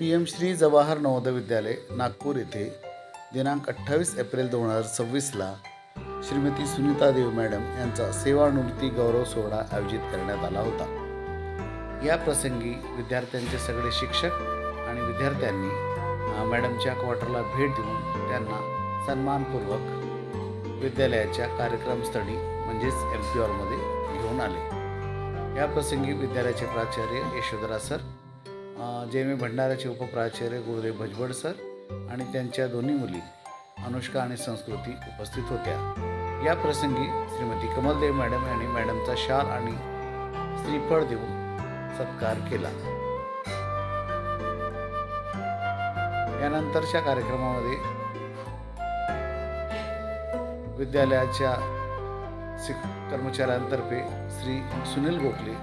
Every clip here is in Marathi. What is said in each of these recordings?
PM श्री जवाहर नवोदय विद्यालय नागपूर येथे दिनांक 28 एप्रिल 2026ला श्रीमती सुनीता देव मॅडम यांचा सेवानिवृत्ती गौरव सोहळा आयोजित करण्यात आला होता। या प्रसंगी विद्यार्थ्यांचे सगळे शिक्षक आणि विद्यार्थ्यांनी मॅडमच्या क्वार्टरला भेट देऊन त्यांना सन्मानपूर्वक विद्यालयाच्या कार्यक्रमस्थळी म्हणजेच MP हॉलमध्ये घेऊन आले। या प्रसंगी विद्यालयाचे प्राचार्य यशोधरा सर, JM भंडाराचे उपप्राचार्य गुरुदेव भजबळ सर आणि त्यांच्या दोन्ही मुली अनुष्का आणि संस्कृती उपस्थित होत्या। या प्रसंगी श्रीमती कमलदेव मॅडम यांनी मॅडमचा शाल आणि श्रीफळ देऊन सत्कार केला। यानंतरच्या कार्यक्रमामध्ये विद्यालयाच्या कर्मचाऱ्यांतर्फे श्री सुनील गोखले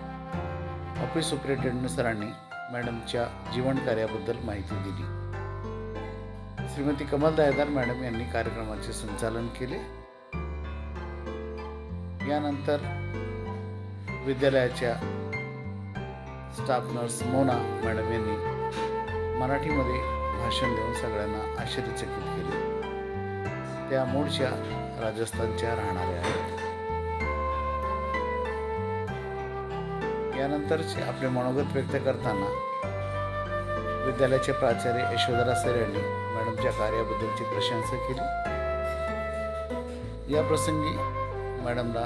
ऑफिस सुपरिटेंडंट सरांनी मॅडमच्या जीवन कार्याबद्दल माहिती दिली। श्रीमती कमल दायदार मॅडम यांनी कार्यक्रमाचे संचालन केले। यानंतर विद्यालयाच्या स्टाफ नर्स मोना मॅडम यांनी मराठीमध्ये भाषण देऊन सगळ्यांना आश्चर्यचकित केले। त्या मूळच्या राजस्थानच्या राहणाऱ्या आहेत। यानंतरचे आपले मनोगत व्यक्त करताना विद्यालयाचे प्राचार्य यशोधरा सर यांनी मॅडमच्या कार्याबद्दलची प्रशंसा केली। या प्रसंगी मॅडमला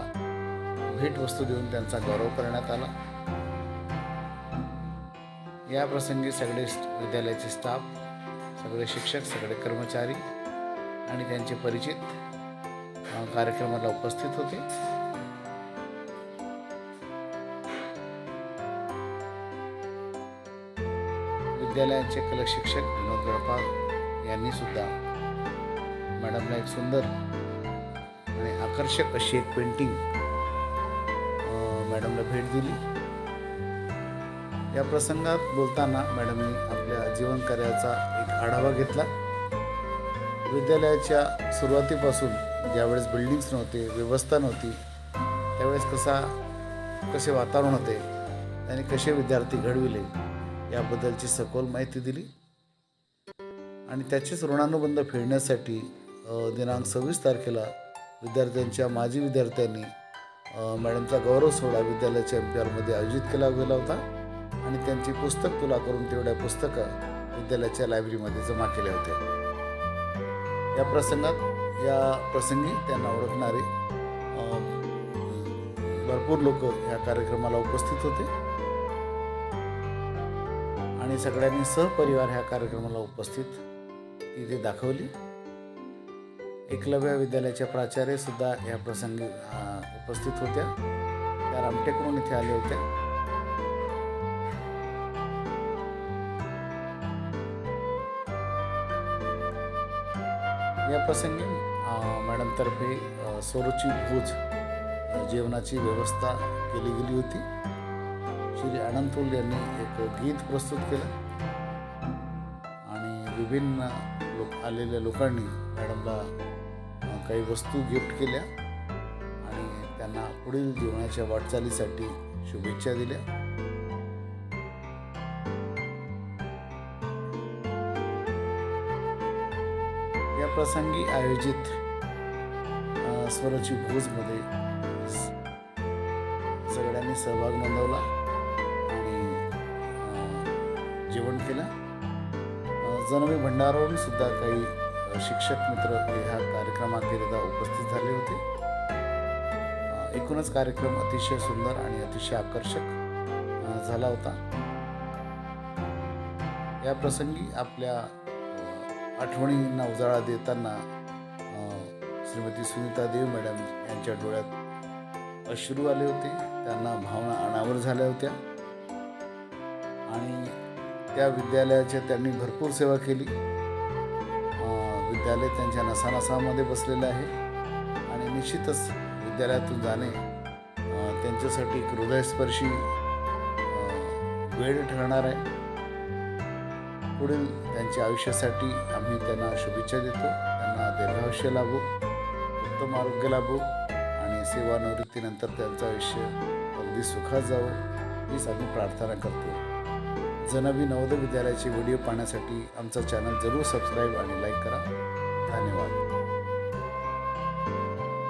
भेटवस्तू देऊन त्यांचा गौरव करण्यात आला। या प्रसंगी सगळे विद्यालयाचे स्टाफ, सगळे शिक्षक, सगळे कर्मचारी आणि त्यांचे परिचित कार्यक्रमाला उपस्थित होते। विद्यालयाचे कला शिक्षक विनोद गडपाल यांनी सुद्धा मॅडमला एक सुंदर आणि आकर्षक अशी एक पेंटिंग मॅडमला भेट दिली। या प्रसंगात बोलताना मॅडमनी आपल्या जीवन कार्याचा एक आढावा घेतला। विद्यालयाच्या सुरुवातीपासून ज्यावेळेस बिल्डिंग्स नव्हते, व्यवस्था नव्हती, त्यावेळेस कसे वातावरण होते, त्यांनी कसे विद्यार्थी घडविले याबद्दलची सखोल माहिती दिली आणि त्याचेच ऋणानुबंध फेडण्यासाठी दिनांक 26 तारखेला विद्यार्थ्यांच्या माजी विद्यार्थ्यांनी मॅडमचा गौरव सोहळा विद्यालयाच्या MP हॉलमध्ये आयोजित केला गेला होता आणि त्यांची पुस्तक तुला करून तेवढ्या पुस्तकं विद्यालयाच्या लायब्ररीमध्ये जमा केल्या होत्या। या प्रसंगी त्यांना ओळखणारे भरपूर लोक या कार्यक्रमाला उपस्थित होते आणि सगळ्यांनी सहपरिवार ह्या कार्यक्रमाला उपस्थित तिथे दाखवली। एकलव्य विद्यालयाच्या प्राचार्य सुद्धा या प्रसंगी उपस्थित होत्या। त्या रामटेकडून इथे आल्या होत्या। या प्रसंगी मॅडमतर्फे स्वरूची भोज जेवणाची व्यवस्था केली गेली होती। श्री आनंदपुल यांनी एक गीत प्रस्तुत केलं आणि विभिन्न आलेल्या लोकांनी मॅडमला काही वस्तू गिफ्ट केल्या आणि त्यांना पुढील जीवनाच्या वाटचालीसाठी शुभेच्छा दिल्या। या प्रसंगी आयोजित स्वरूची भोजमध्ये सगळ्यांनी सहभाग नोंदवला आणि जेवण केलं। जनवी भंडारावरून सुद्धा काही शिक्षक मित्र ह्या कार्यक्रमाकरिता उपस्थित झाले होते। एकूणच कार्यक्रम अतिशय सुंदर आणि अतिशय आकर्षक झाला होता। या प्रसंगी आपल्या आठवणींना उजाळा देताना श्रीमती सुनीता देव मॅडम यांच्या डोळ्यात अश्रू आले होते, त्यांना भावना अनावर झाल्या होत्या आणि त्या विद्यालयाच्या त्यांनी भरपूर सेवा केली। विद्यालय त्यांच्या नसानसामध्ये बसलेलं आहे आणि निश्चितच विद्यालयातून जाणे त्यांच्यासाठी एक हृदयस्पर्शी वेळ ठरणार आहे। पुढील त्यांच्या आयुष्यासाठी आम्ही त्यांना शुभेच्छा देतो। त्यांना दीर्घायुष्य लाभो, उत्तम आरोग्य लाभो आणि सेवानिवृत्तीनंतर त्यांचं आयुष्य अगदी सुखात जावं हीच आम्ही प्रार्थना करतो। जनवी नवोदय विद्यालयाचे व्हिडिओ पाहण्यासाठी आमचा चॅनल जरूर सबस्क्राईब आणि लाईक करा. धन्यवाद.